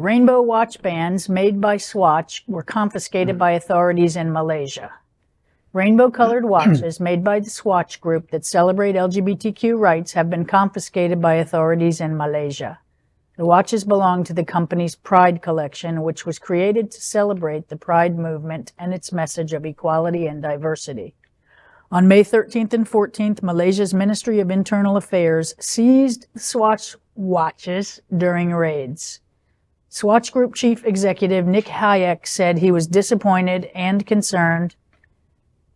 Rainbow watch bands made by Swatch were confiscated by authorities in Malaysia. Rainbow-colored watches made by the Swatch Group that celebrate LGBTQ rights have been confiscated by authorities in Malaysia. The watches belong to the company's Pride collection, which was created to celebrate the Pride movement and its message of equality and diversity. On May 13th and 14th, Malaysia's Ministry of Internal Affairs seized the Swatch watches during raids. Swatch Group Chief Executive Nick Hayek said he was disappointed and concerned,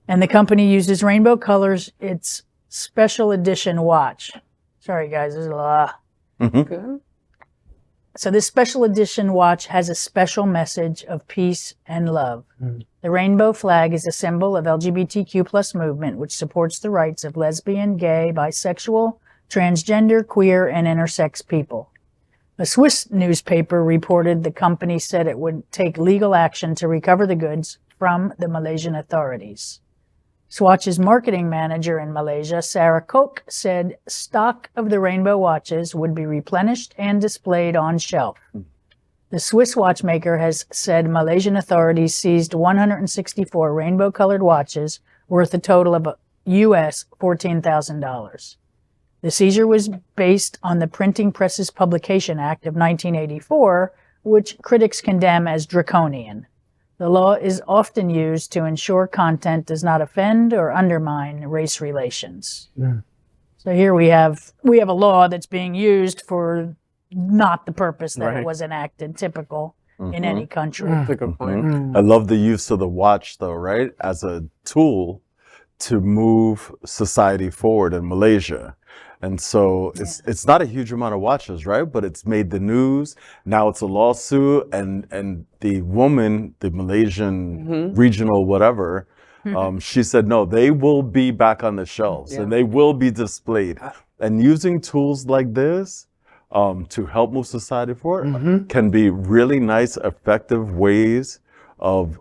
and the company uses rainbow colors. Its special edition watch. Sorry, guys, there's a lot. Good. So this special edition watch has a special message of peace and love. The rainbow flag is a symbol of LGBTQ plus movement, which supports the rights of lesbian, gay, bisexual, transgender, queer, and intersex people. A Swiss newspaper reported the company said it would take legal action to recover the goods from the Malaysian authorities. Swatch's marketing manager in Malaysia, Sarah Koch, said stock of the rainbow watches would be replenished and displayed on shelf. The Swiss watchmaker has said Malaysian authorities seized 164 rainbow-colored watches worth a total of US $14,000. The seizure was based on the Printing Presses Publication Act of 1984, which critics condemn as draconian. The law is often used to ensure content does not offend or undermine race relations. So here we have a law that's being used for not the purpose that it was enacted, typical in any country. That's a good point. I love the use of the watch, though, right? As a tool to move society forward in Malaysia. And so it's not a huge amount of watches, right? But it's made the news. Now it's a lawsuit, and the woman, the Malaysian regional whatever, she said, no, they will be back on the shelves and they will be displayed. And using tools like this to help move society forward can be really nice, effective ways of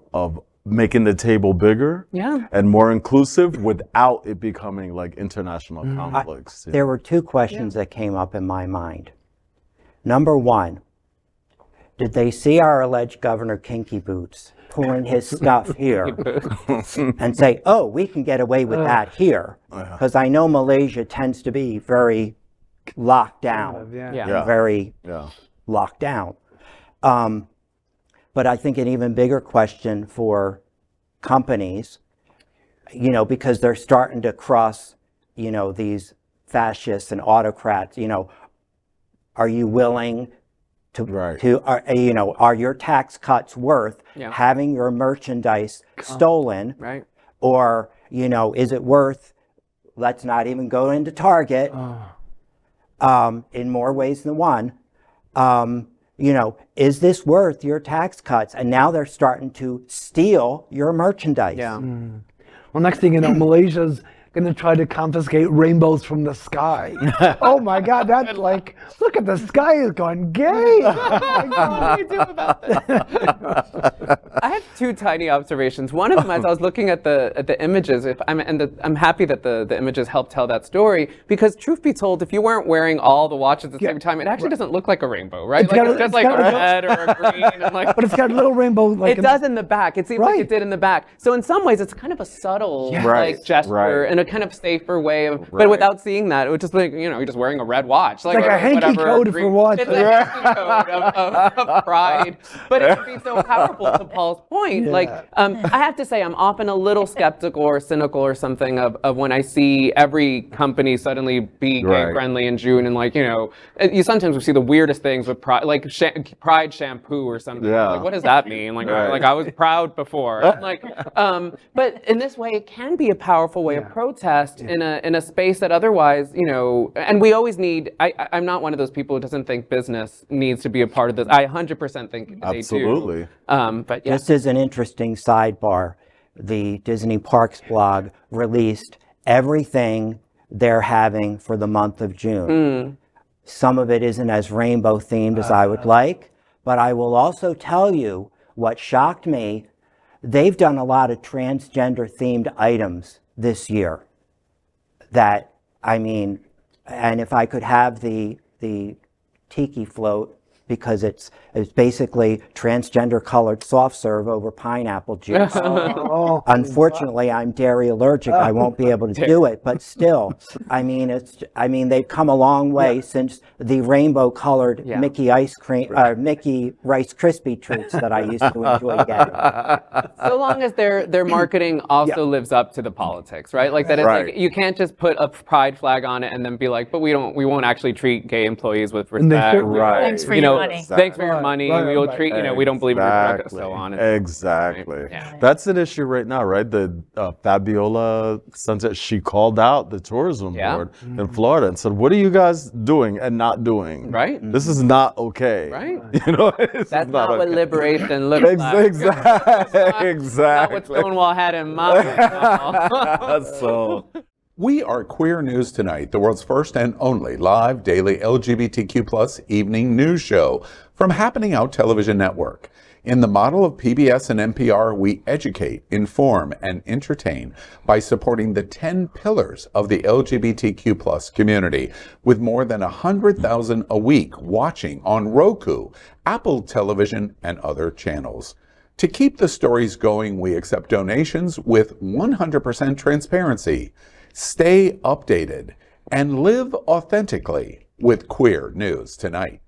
making the table bigger and more inclusive without it becoming like international conflicts. There were two questions that came up in my mind. Number one, did they see our alleged Governor Kinky Boots pulling his stuff here and say, oh, we can get away with that here? Because I know Malaysia tends to be very locked down, very locked down. But I think an even bigger question for companies, you know, because they're starting to cross, you know, these fascists and autocrats, you know, are you willing to, you know, are your tax cuts worth having your merchandise stolen? Or, you know, is it worth, let's not even go into Target, in more ways than one, you know, is this worth your tax cuts? And now they're starting to steal your merchandise. Well, next thing you know, Malaysia's going to try to confiscate rainbows from the sky. Oh my God, that's like, look at the sky is going gay. What do you do about that? I have two tiny observations. One of them, as I was looking at the images, I'm happy that the images help tell that story, because truth be told, if you weren't wearing all the watches at the same time, it actually doesn't look like a rainbow, right? It's just like a red or a green. And like, but it's got a little rainbow. Like it does in the back. It seems like it did in the back. So in some ways, it's kind of a subtle like gesture and a kind of safer way of, but without seeing that, it would just like, you know, you're just wearing a red watch. Like a hanky code for watches. It's a hanky code of pride. But it can be so powerful, to Paul's point. Like, I have to say, I'm often a little skeptical or cynical or something of when I see every company suddenly be gay friendly in June, and like, you know, you sometimes see the weirdest things with pride, like pride shampoo or something. Like, what does that mean? Like, like I was proud before. Like, but in this way, it can be a powerful way of protest in a space that otherwise, you know, and we always need, I'm not one of those people who doesn't think business needs to be a part of this. I 100% think they do. But Just as an interesting sidebar, the Disney Parks blog released everything they're having for the month of June. Some of it isn't as rainbow themed as I would like, but I will also tell you what shocked me. They've done a lot of transgender themed items this year that, I mean, and if I could have the tiki float because it's basically transgender colored soft serve over pineapple juice. Oh, Unfortunately, I'm dairy allergic. I won't be able to do it, but still, I mean, they've come a long way since the rainbow colored Mickey ice cream, Mickey Rice Krispie treats that I used to enjoy getting. So long as their marketing also lives up to the politics, right? Like that, it's like you can't just put a pride flag on it and then be like, but we won't actually treat gay employees with respect. Right. Thanks for your money. Thanks for your money. We'll treat, we don't believe in your product, so on. Exactly. Yeah. That's an issue right now, right? The Fabiola Sunset, she called out the tourism board in Florida and said, what are you guys doing and not doing? Right. This is not okay. Right. That's not what okay. liberation looks like. Exactly. Not what Stonewall had in mind. So We are Queer News Tonight, the world's first and only live daily LGBTQ+ evening news show from Happening Out Television Network. In the model of PBS and NPR, we educate, inform, and entertain by supporting the 10 pillars of the LGBTQ+ community, with more than 100,000 a week watching on Roku, Apple Television, and other channels. To keep the stories going, we accept donations with 100% transparency. Stay updated and live authentically with Queer News Tonight.